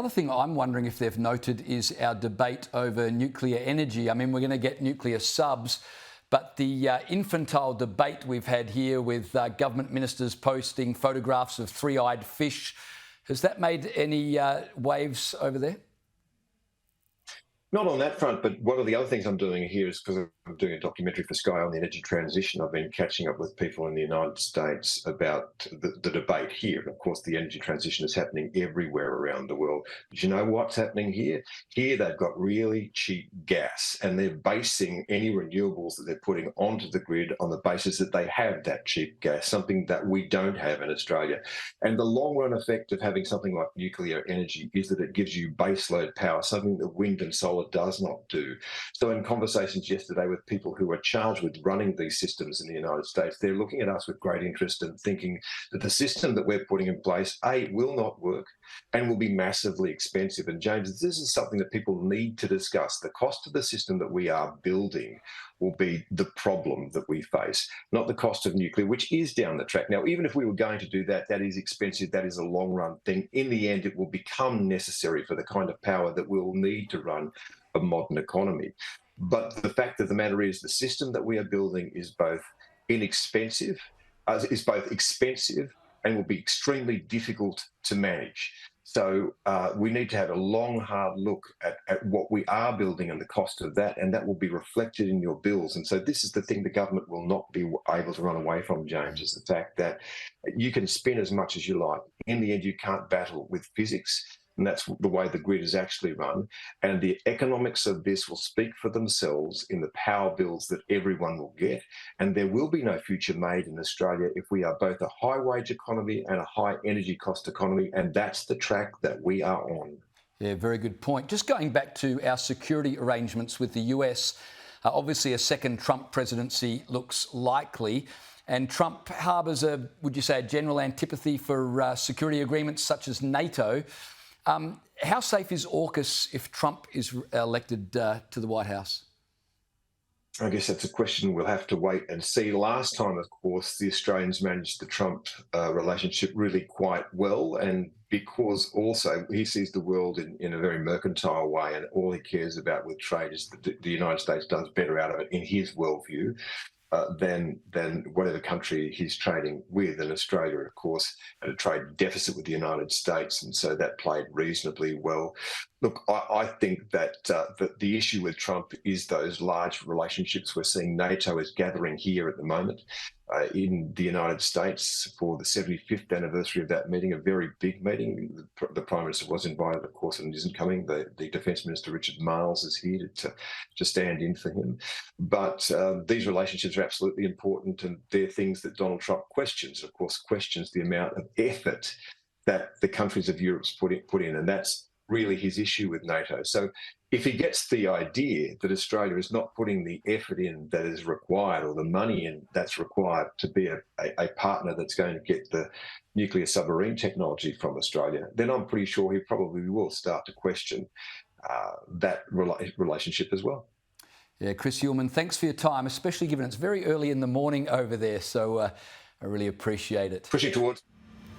Another thing I'm wondering if they've noted is our debate over nuclear energy. I mean, we're going to get nuclear subs, but the infantile debate we've had here with government ministers posting photographs of three-eyed fish, has that made any waves over there? Not on that front, but one of the other things I'm doing here is because I'm doing a documentary for Sky on the energy transition. I've been catching up with people in the United States about the debate here. Of course, the energy transition is happening everywhere around the world. But you know what's happening here? Here they've got really cheap gas, and they're basing any renewables that they're putting onto the grid on the basis that they have that cheap gas, something that we don't have in Australia. And the long-run effect of having something like nuclear energy is that it gives you baseload power, something that wind and solar does not do. So in conversations yesterday with people who are charged with running these systems in the United States, they're looking at us with great interest and thinking that the system that we're putting in place, A, will not work and will be massively expensive. And James, this is something that people need to discuss. The cost of the system that we are building will be the problem that we face, not the cost of nuclear, which is down the track. Now, even if we were going to do that, that is expensive, that is a long run thing. In the end, it will become necessary for the kind of power that we'll need to run a modern economy. But the fact of the matter is the system that we are building is both expensive and will be extremely difficult to manage. So we need to have a long, hard look at what we are building and the cost of that, and that will be reflected in your bills. And so this is the thing the government will not be able to run away from, James, is the fact that you can spin as much as you like. In the end, you can't battle with physics. And that's the way the grid is actually run. And the economics of this will speak for themselves in the power bills that everyone will get. And there will be no future made in Australia if we are both a high wage economy and a high energy cost economy. And that's the track that we are on. Yeah, very good point. Just going back to our security arrangements with the US, obviously a second Trump presidency looks likely. And Trump harbours would you say, a general antipathy for security agreements such as NATO. How safe is AUKUS if Trump is elected to the White House? I guess that's a question we'll have to wait and see. Last time, of course, the Australians managed the Trump relationship really quite well, and because also he sees the world in a very mercantile way, and all he cares about with trade is that the United States does better out of it in his worldview. Than whatever country he's trading with. And Australia, of course, had a trade deficit with the United States, and so that played reasonably well. Look, I think that the issue with Trump is those large relationships we're seeing. NATO is gathering here at the moment in the United States for the 75th anniversary of that meeting, a very big meeting. The Prime Minister was invited, of course, and isn't coming. The Defence Minister, Richard Marles, is here to stand in for him. But these relationships are absolutely important, and they're things that Donald Trump questions. Of course, questions the amount of effort that the countries of Europe put in, and that's really his issue with NATO. So if he gets the idea that Australia is not putting the effort in that is required, or the money in that's required to be a partner that's going to get the nuclear submarine technology from Australia, then I'm pretty sure he probably will start to question that relationship as well. Yeah, Chris Uhlmann, thanks for your time, especially given it's very early in the morning over there. So I really appreciate it. Pushing towards